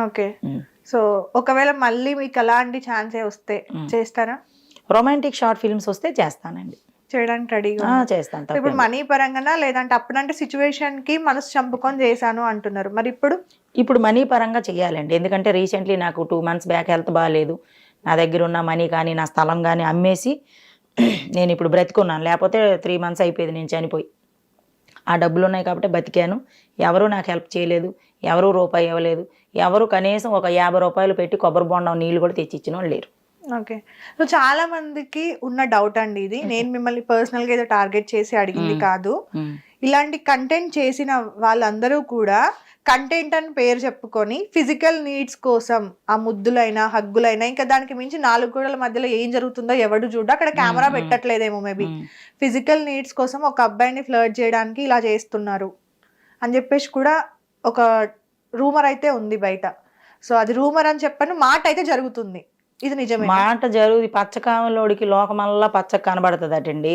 Okay. So ఒకవేళ మళ్ళీ మీకు అలాంటి ఛాన్సే వస్తే చేస్తారా? రొమాంటిక్ షార్ట్ ఫిల్మ్స్ వస్తే చేస్తానండి, చేయడానికి రెడీగా చేస్తాను. ఇప్పుడు మనీ పరంగానా లేదంటే అప్పుడంటే సిచ్యువేషన్ కి మనసు చంపుకొని చేశాను అంటున్నారు, మరి ఇప్పుడు మనీ పరంగా చెయ్యాలండి. ఎందుకంటే రీసెంట్లీ నాకు 2 months బ్యాక్ హెల్త్ బాగాలేదు. నా దగ్గర ఉన్న మనీ కానీ నా స్థలం కానీ అమ్మేసి నేను ఇప్పుడు బ్రతికున్నాను. లేకపోతే 3 months అయిపోయింది నేను చనిపోయి. ఆ డబ్బులు ఉన్నాయి కాబట్టి బతికాను. ఎవరూ నాకు హెల్ప్ చేయలేదు, ఎవరూ రూపాయి ఇవ్వలేదు, ఎవరు కనీసం ఒక 50 రూపాయలు పెట్టి కొబ్బరి బొండం నీళ్ళు కూడా తెచ్చి ఇచ్చిన వాళ్ళు లేరు. ఓకే. సో చాలా మందికి ఉన్న డౌట్ అండి ఇది, నేను మిమ్మల్ని పర్సనల్ గా ఏదో టార్గెట్ చేసి అడిగింది కాదు. ఇలాంటి కంటెంట్ చేసిన వాళ్ళందరూ కూడా కంటెంట్ అని పేరు చెప్పుకొని ఫిజికల్ నీడ్స్ కోసం ఆ ముద్దులైనా హగ్గులైనా ఇంకా దానికి మించి 4 గోడల మధ్యలో ఏం జరుగుతుందో ఎవడు చూడ, అక్కడ కెమెరా పెట్టట్లేదేమో మేబీ, ఫిజికల్ నీడ్స్ కోసం ఒక అబ్బాయిని ఫ్లర్ట్ చేయడానికి ఇలా చేస్తున్నారు అని చెప్పేసి కూడా ఒక రూమర్ అయితే ఉంది బయట. సో అది రూమర్ అని చెప్పను, మాట అయితే జరుగుతుంది, ఇది నిజమే. మాట జరుగుతుంది. పచ్చకామలోడికి లోకమల్లా పచ్చ కనబడుతుంది అటండి.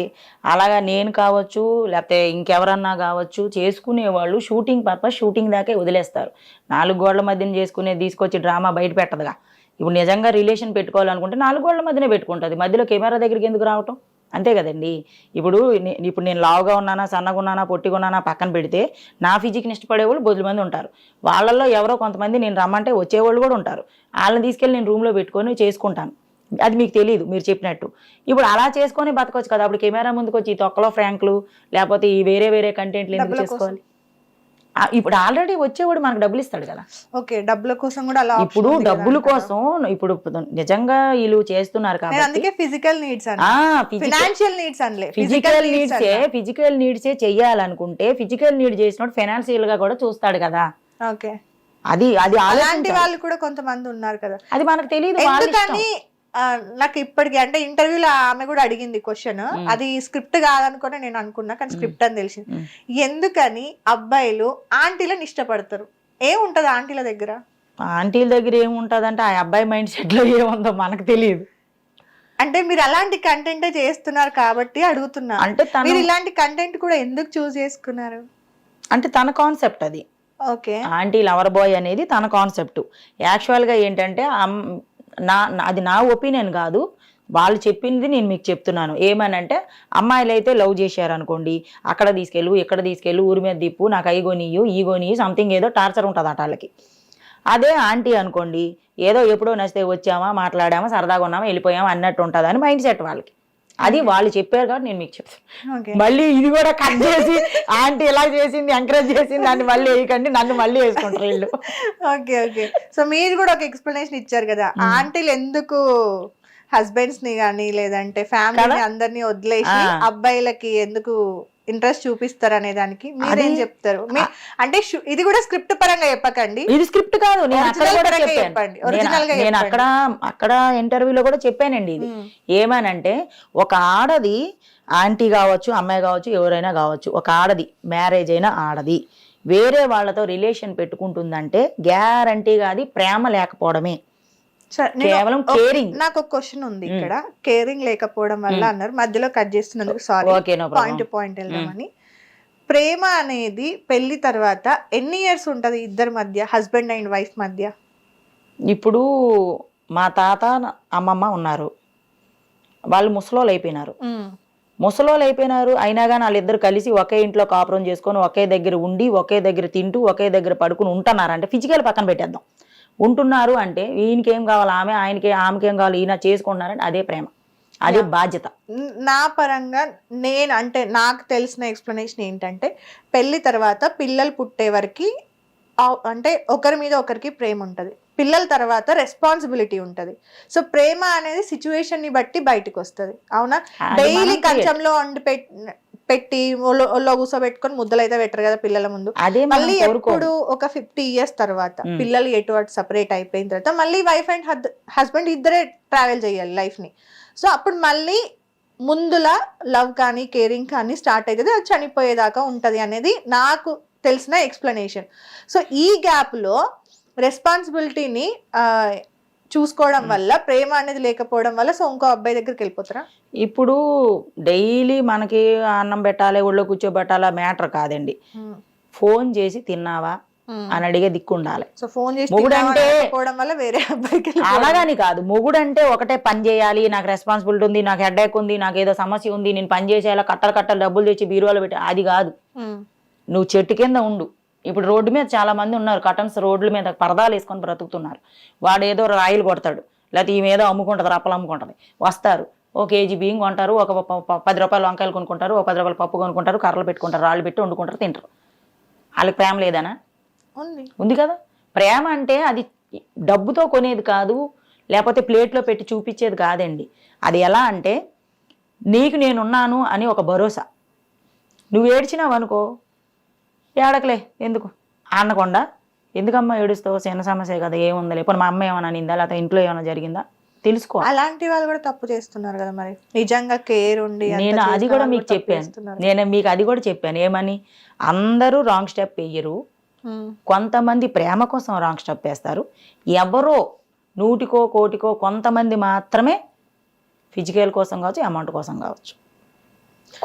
అలాగా నేను కావచ్చు లేకపోతే ఇంకెవరన్నా కావచ్చు చేసుకునేవాళ్ళు షూటింగ్ పర్పస్ షూటింగ్ దాకే వదిలేస్తారు. 4 గోడల మధ్యన చేసుకునేది తీసుకొచ్చి డ్రామా బయట పెట్టదుగా. ఇప్పుడు నిజంగా రిలేషన్ పెట్టుకోవాలనుకుంటే 4 గోడల మధ్యనే పెట్టుకుంటుంది, మధ్యలో కెమెరా దగ్గరికి ఎందుకు రావటం? అంతే కదండి. ఇప్పుడు నేను లావుగా ఉన్నానా సన్నగా ఉన్నానా పొట్టిగా ఉన్నానా పక్కన పెడితే నా ఫిజిక్ని ఇష్టపడేవాళ్ళు బొద్దు మంది ఉంటారు. వాళ్ళల్లో ఎవరో కొంతమంది నేను రమ్మంటే వచ్చేవాళ్ళు కూడా ఉంటారు. వాళ్ళని తీసుకెళ్ళి నేను రూమ్లో పెట్టుకొని చేసుకుంటాను. అది మీకు తెలియదు మీరు చెప్పినట్టు. ఇప్పుడు అలా చేసుకొని బతకొచ్చు కదా. అప్పుడు కెమెరా ముందుకు వచ్చి ఈ తొక్కలో ఫ్రాంక్లు లేకపోతే ఈ వేరే కంటెంట్లు ఎందుకు చేసుకోవాలి? ఇప్పుడు ఆల్రెడీ వచ్చేవాడు మనకు డబ్బులు ఇస్తాడు కదా. ఓకే, డబ్బుల కోసం కూడా అలా. ఇప్పుడు డబ్బుల కోసం ఇప్పుడు నిజంగా వీళ్ళు చేస్తున్నారు కాబట్టి అందుకే ఫిజికల్ నీడ్స్ ఫైనాన్షియల్ నీడ్స్ అనలే, ఫిజికల్ నీడ్సే చెయ్యాలనుకుంటే ఫిజికల్ నీడ్ చేసినప్పుడు ఫైనాన్షియల్ గా కూడా చూస్తాడు కదా. ఓకే, అది అలాంటి వాళ్ళు కూడా కొంతమంది ఉన్నారు కదా. అది మనకు తెలియదు. నాకు ఇప్పటికి అంటే ఇంటర్వ్యూలో ఆమె కూడా అడిగింది క్వశ్చన్, అది స్క్రిప్ట్ కాదనుకుని నేను అనుకున్నా, కానీ స్క్రిప్ట్ అని తెలిసింది. ఎందుకని అబ్బాయిలు ఆంటీలను ఇష్టపడతారు? ఏముంటది ఆంటీల దగ్గర? ఆంటీల దగ్గర ఏముంటదంటే ఆ అబ్బాయి మైండ్ సెట్ లో ఏముందో మనకు తెలియదు. అంటే మీరు అలాంటి కంటెంట్ చేస్తున్నారు కాబట్టి అడుగుతున్నా. అంటే మీరు ఇలాంటి కంటెంట్ కూడా ఎందుకు చూస్ చేసుకున్నారు? అంటే తన కాన్సెప్ట్ అది. ఓకే, ఆంటీ లవర్ బాయ్ అనేది తన కాన్సెప్ట్. యాక్చువల్గా ఏంటంటే అది నా ఒపీనియన్ కాదు, వాళ్ళు చెప్పింది నేను మీకు చెప్తున్నాను. ఏమనంటే అమ్మాయిలు అయితే లవ్ చేశారనుకోండి, అక్కడ తీసుకెళ్ళు ఇక్కడ తీసుకెళ్ళు ఊరి మీద దిప్పు, నాకు ఐగోనియు ఈగోనియు సంథింగ్ ఏదో టార్చర్ ఉంటుంది అట వాళ్ళకి. అదే ఆంటీ అనుకోండి, ఏదో ఎప్పుడో నచ్చితే వచ్చామా మాట్లాడామా సరదాగా ఉన్నామా వెళ్ళిపోయామా అన్నట్టు ఉంటుంది అని మైండ్ సెట్ వాళ్ళకి. అది వాళ్ళు చెప్పారు కాబట్టి నేను మీకు చెప్తాను. మళ్ళీ ఇది కూడా కట్ చేసి ఆంటీ ఎలా చేసింది ఎంకరేజ్ చేసింది దాన్ని మళ్ళీ వేయకండి, నన్ను మళ్ళీ వేసుకుంటారు వీళ్ళు. ఓకే ఓకే, సో మీరు కూడా ఒక ఎక్స్ప్లెనేషన్ ఇచ్చారు కదా, ఆంటీలు ఎందుకు హస్బెండ్స్ ని కానీ లేదంటే ఫ్యామిలీ అందరినీ వదిలేసి అబ్బాయిలకి ఎందుకు ఇంట్రెస్ట్ చూపిస్తారు అనే దానికి మీరేం చెప్తారు? అంటే ఇది కూడా స్క్రిప్ట్ పరంగా చెప్పకండి, ఇది స్క్రిప్ట్ కాదు, నేను అక్కడ ఇంటర్వ్యూలో కూడా చెప్పానండి. ఇది ఏమనంటే ఒక ఆడది ఆంటీ కావచ్చు అమ్మాయి కావచ్చు ఎవరైనా కావచ్చు, ఒక ఆడది మ్యారేజ్ అయిన ఆడది వేరే రిలేషన్ పెట్టుకుంటుందంటే గ్యారంటీగా అది ప్రేమ లేకపోవడమే, కేవలం కేరింగ్. నాకు ఒక క్వశ్చన్ ఉంది ఇక్కడ, కేరింగ్ లేకపోవడం వల్ల అన్నారు, మధ్యలో కట్ చేస్తున్నందుకు సారీ, పాయింట్ వెళ్దామని. ప్రేమ అనేది పెళ్లి తర్వాత ఎన్ని ఇయర్స్ ఉంటది ఇద్దరి మధ్య, హస్బెండ్ అండ్ వైఫ్ మధ్య? ఇప్పుడు మా తాత అమ్మమ్మ ఉన్నారు, వాళ్ళు ముసలోళ్ళు అయిపోయినారు, అయినా కానీ వాళ్ళిద్దరు కలిసి ఒకే ఇంట్లో కాపురం చేసుకొని ఒకే దగ్గర ఉండి ఒకే దగ్గర తింటూ ఒకే దగ్గర పడుకుని ఉంటున్నారు. అంటే ఫిజికల్ పక్కన పెట్టేద్దాం, ఉంటున్నారు అంటే ఈయనకేం కావాలి ఆమెకేం కావాలి ఈయన చేసుకుంటున్నారంటే అదే ప్రేమ, అదే బాధ్యత. నా పరంగా నాకు తెలిసిన ఎక్స్ప్లెనేషన్ ఏంటంటే పెళ్లి తర్వాత పిల్లలు పుట్టే వరకు అంటే ఒకరి మీద ఒకరికి ప్రేమ ఉంటది, పిల్లల తర్వాత రెస్పాన్సిబిలిటీ ఉంటది. సో ప్రేమ అనేది సిచ్యువేషన్ ని బట్టి బయటకు వస్తుంది, అవునా? డైలీ కంచంలో వండి పెట్టి ఒళ్ళో కూర్చోబెట్టుకొని ముద్దలు అయితే పెట్టరు కదా పిల్లల ముందు. మళ్ళీ ఎప్పుడు ఒక 50 years తర్వాత పిల్లలు ఎటు అటు సపరేట్ అయిపోయిన తర్వాత మళ్ళీ వైఫ్ అండ్ హస్బెండ్ ఇద్దరే ట్రావెల్ చేయాలి లైఫ్ ని. సో అప్పుడు మళ్ళీ ముందులా లవ్ కానీ కేరింగ్ కానీ స్టార్ట్ అవుతుంది, అది చనిపోయేదాకా ఉంటది అనేది నాకు తెలిసిన ఎక్స్ప్లెనేషన్. సో ఈ గ్యాప్ లో రెస్పాన్సిబిలిటీని చూసుకోవడం వల్ల ప్రేమ అనేది లేకపోవడం వల్ల సో ఇంకో అబ్బాయి దగ్గరికి వెళ్ళిపోతారా? ఇప్పుడు డైలీ మనకి అన్నం పెట్టాలి ఒళ్ళో కూర్చోబెట్టాలా మ్యాటర్ కాదండి. ఫోన్ చేసి తిన్నావా అని అడిగే దిక్కు ఉండాలి. సో ఫోన్ చేసి మొగుడు అంటే పోవడం వల్ల వేరే అబ్బాయికి అలాగని కాదు, మొగుడు అంటే ఒకటే పని చేయాలి, నాకు రెస్పాన్సిబిలిటీ ఉంది, నాకు హెడేక్ ఉంది, నాకు ఏదో సమస్య ఉంది, నేను పని చేసేలా కట్టలు డబ్బులు తెచ్చి బీరువాలో పెట్టి, అది కాదు. నువ్వు చెట్టు కింద ఉండు. ఇప్పుడు రోడ్డు మీద చాలా మంది ఉన్నారు, కటన్స్ రోడ్ల మీద పరదాలు వేసుకొని బ్రతుకుతున్నారు. వాడు ఏదో రాయిలు కొడతాడు, లేకపోతే ఈమె ఏదో అమ్ముకుంటుంది, రప్పలు అమ్ముకుంటుంది. వస్తారు, ఓ కేజీ బియ్యం కొంటారు, ఒక 10 రూపాయలు వంకాయలు కొనుక్కుంటారు, ఒక 10 రూపాయలు పప్పు కొనుక్కుంటారు, కర్రలు పెట్టుకుంటారు, రాళ్ళు పెట్టి వండుకుంటారు, తింటారు. వాళ్ళకి ప్రేమ లేదనా? ఉంది కదా. ప్రేమ అంటే అది డబ్బుతో కొనేది కాదు, లేకపోతే ప్లేట్లో పెట్టి చూపించేది కాదండి. అది ఎలా అంటే నీకు నేనున్నాను అని ఒక భరోసా. నువ్వు ఏడ్చినావు అనుకో, ఏడకలే ఎందుకు అనకుండా, ఎందుకమ్మా ఏడుస్తావు, చిన్న సమస్య కదా, ఏముందలే, ఇప్పుడు మా అమ్మ ఏమైనా నిందా, లేకపోతే ఇంట్లో ఏమైనా జరిగిందా తెలుసుకో. అలాంటి వాళ్ళు కూడా తప్పు చేస్తున్నారు కదా మరి, నిజంగా కేర్ ఉండి. నేను అది కూడా మీకు చెప్పాను, నేను మీకు అది కూడా చెప్పాను. ఏమని? అందరూ రాంగ్ స్టెప్ వేయరు, కొంతమంది ప్రేమ కోసం రాంగ్ స్టెప్ వేస్తారు. ఎవరో 100కో 1,00,00,000కో కొంతమంది మాత్రమే ఫిజికల్ కోసం కావచ్చు, అమౌంట్ కోసం కావచ్చు.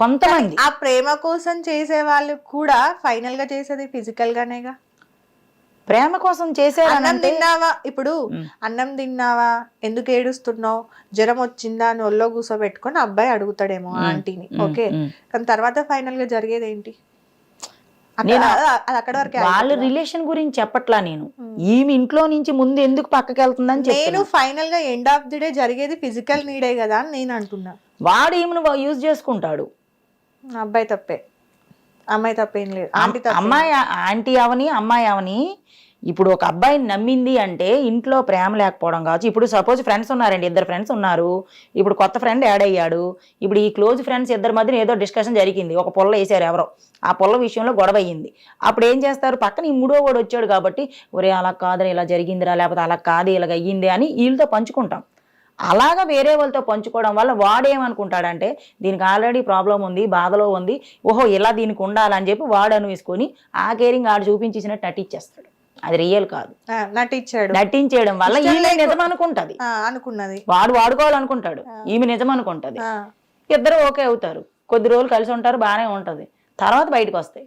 కొంతమంది ఆ ప్రేమ కోసం చేసే వాళ్ళు కూడా ఫైనల్ గా చేసేది ఫిజికల్ గానేగా. ప్రేమ కోసం చేసే అన్నం తిన్నావా, ఇప్పుడు అన్నం తిన్నావా, ఎందుకు ఏడుస్తున్నావు, జ్వరం వచ్చిందా అని ఒళ్ళో కూర్చోబెట్టుకొని అబ్బాయి అడుగుతాడేమో ఆంటీని, ఓకే. కానీ తర్వాత ఫైనల్ గా జరిగేది ఏంటి? అక్కడ వరకు వాళ్ళ రిలేషన్ గురించి చెప్పట్లా నేను. ఈమె ఇంట్లో నుంచి ముందు ఎందుకు పక్కకి వెళ్తుందని నేను ఫైనల్ గా ఎండ్ ఆఫ్ ది డే జరిగేది ఫిజికల్ నీడే కదా అని నేను అంటున్నా. వాడు ఈమెను యూజ్ చేసుకుంటాడు. అబ్బాయి తప్పే, అమ్మాయి తప్పేం లేదు. అమ్మాయి ఆంటీ అవని అమ్మాయి అవని, ఇప్పుడు ఒక అబ్బాయిని నమ్మింది అంటే ఇంట్లో ప్రేమ లేకపోవడం కావచ్చు. ఇప్పుడు సపోజ్ ఫ్రెండ్స్ ఉన్నారండి, 2 ఫ్రెండ్స్ ఉన్నారు, ఇప్పుడు కొత్త ఫ్రెండ్ యాడ్ అయ్యాడు. ఇప్పుడు ఈ క్లోజ్ ఫ్రెండ్స్ ఇద్దరి మధ్యన ఏదో డిస్కషన్ జరిగింది, ఒక పొల్ల వేసారు ఎవరో, ఆ పొల్ల విషయంలో గొడవ అయ్యింది. అప్పుడు ఏం చేస్తారు, పక్కన ఈ 3వ వాడు వచ్చాడు కాబట్టి, ఒరే అలా కాదని ఇలా జరిగిందిరా, లేకపోతే అలా కాదు ఇలాగ అయ్యింది అని వీళ్ళతో పంచుకుంటాం. అలాగా వేరే వాళ్ళతో పంచుకోవడం వల్ల వాడేమనుకుంటాడంటే దీనికి ఆల్రెడీ ప్రాబ్లం ఉంది, బాధలో ఉంది, ఓహో ఇలా దీనికి ఉండాలని చెప్పి వాడు అనువేసుకొని ఆ కేరింగ్ ఆడు చూపించేసినట్టు నటించేస్తాడు. అది రియల్ కాదు, నటించేయడం వల్ల ఈమె నిజం అనుకుంటది, అనుకున్నది వాడు వాడుకోవాలనుకుంటాడు, ఈమె నిజం అనుకుంటది. ఇద్దరు ఓకే అవుతారు, కొద్ది రోజులు కలిసి ఉంటారు, బాగానే ఉంటది, తర్వాత బయటకు వస్తాయి.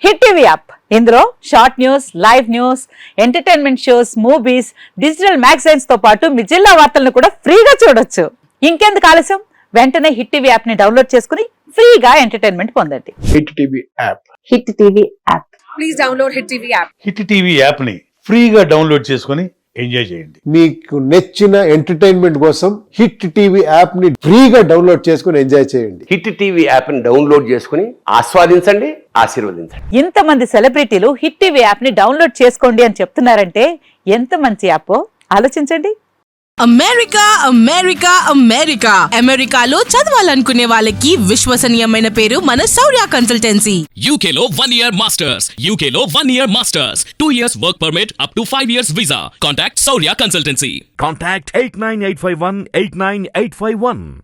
హిట్ టీవీ యాప్, ఇందులో short news, live news, entertainment shows, movies, digital magazines తో పాటు మీ జిల్లా వార్తలను కూడా ఫ్రీగా చూడొచ్చు. ఇంకెందుకు ఆలస్యం, వెంటనే హిట్ టీవీ యాప్ ని డౌన్లోడ్ చేసుకుని ఫ్రీగా ఎంటర్టైన్మెంట్ పొందండి. Hit TV app, hit TV app, please download hit TV app. Hit TV app ని ఫ్రీగా డౌన్లోడ్ చేసుకుని ఎంజాయ్ చేయండి. మీకు నచ్చిన ఎంటర్టైన్మెంట్ కోసం హిట్ టీవీ యాప్ ని ఫ్రీగా డౌన్లోడ్ చేసుకుని ఎంజాయ్ చేయండి. హిట్ టీవీ యాప్ ని డౌన్లోడ్ చేసుకుని ఆస్వాదించండి, ఆశీర్వదించండి. ఇంతమంది సెలబ్రిటీలు హిట్ టీవీ యాప్ ని డౌన్లోడ్ చేసుకోండి అని చెప్తున్నారంటే ఎంత మంచి యాప్ ఆలోచించండి. అమెరికా అమెరికా అమెరికా అమెరికాలో చదవాలనుకునే వాళ్ళకి విశ్వసనీయమైన పేరు మన శౌర్య కన్సల్టెన్సీ. UK లో 1 year masters, UK లో 1 year masters, 2 years work permit up to 5 years visa. Contact Saurya Consultancy. Contact 89851 89851.